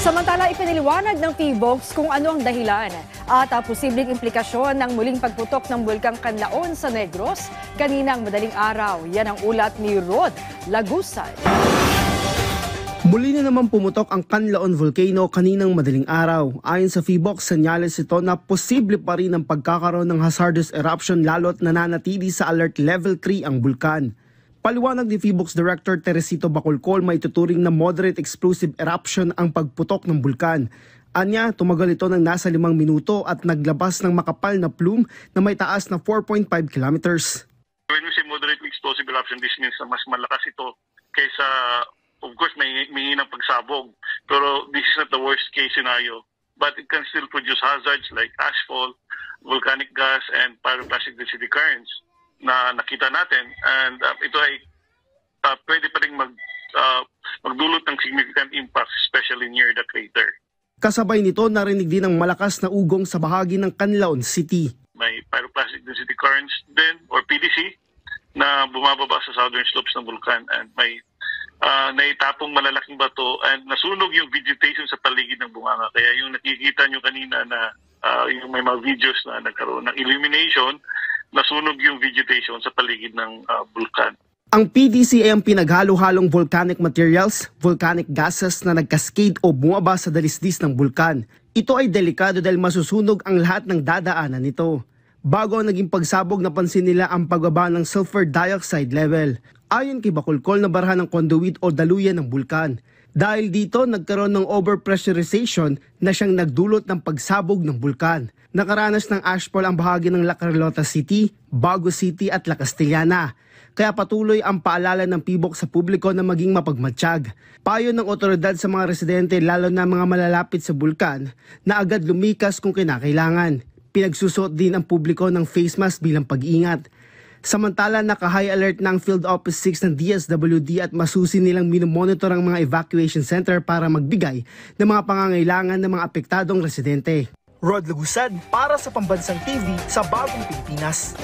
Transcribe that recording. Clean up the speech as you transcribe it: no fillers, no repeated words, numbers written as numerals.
Samantala, ipiniliwanag ng PHIVOLCS kung ano ang dahilan at posibleng implikasyon ng muling pagputok ng Bulkang Canlaon sa Negros kaninang madaling araw. Yan ang ulat ni Rod Lagusan. Muli na naman pumutok ang Canlaon Volcano kaninang madaling araw. Ayon sa PHIVOLCS, senyales ito na posible pa rin ang pagkakaroon ng hazardous eruption lalo't nananatili sa alert level 3 ang bulkan. Paliwanag ni PHIVOLCS Director Teresito Bacolcol, may tuturing na moderate explosive eruption ang pagputok ng bulkan. Anya, tumagal ito ng nasa 5 minuto at naglabas ng makapal na plume na may taas na 4.5 kilometers. When we say moderate explosive eruption, this means na mas malakas ito kaysa, of course, may hinang pagsabog. Pero this is not the worst case scenario. But it can still produce hazards like ashfall, volcanic gas, and pyroclastic density currents na nakita natin, and ito ay pwede pa rin magdulot ng significant impact, especially near the crater. Kasabay nito, narinig din ang malakas na ugong sa bahagi ng Canlaon City. May pyroclastic density currents din, or PDC, na bumababa sa southern slopes ng bulkan, and may naitapong malalaking bato and nasunog yung vegetation sa paligid ng bunganga. Kaya yung nakikita nyo kanina na yung may mga videos na nagkaroon ng illumination, nasunog yung vegetation sa paligid ng bulkan. Ang PDC ay ang pinaghalo-halong volcanic materials, volcanic gases na nagkascade o bumaba sa dalisdis ng bulkan. Ito ay delikado dahil masusunog ang lahat ng dadaanan nito. Bago ang naging pagsabog, napansin nila ang pagbaba ng sulfur dioxide level. Ayon kay Bacolcol, nabarahan ng conduit o daluyan ng bulkan. Dahil dito, nagkaroon ng overpressurization na siyang nagdulot ng pagsabog ng bulkan. Nakaranas ng ashfall ang bahagi ng La Carlota City, Bago City at La Castellana. Kaya patuloy ang paalala ng PHIVOLCS sa publiko na maging mapagmatsyag. Payo ng otoridad sa mga residente, lalo na mga malalapit sa bulkan, na agad lumikas kung kinakailangan. Pinagsusuot din ang publiko ng face mask bilang pag-iingat. Samantala, naka-high alert ng Field Office 6 ng DSWD at masusi nilang minomonitor ang mga evacuation center para magbigay ng mga pangangailangan ng mga apektadong residente. Rod Lagusan para sa Pambansang TV sa Bagong Pilipinas.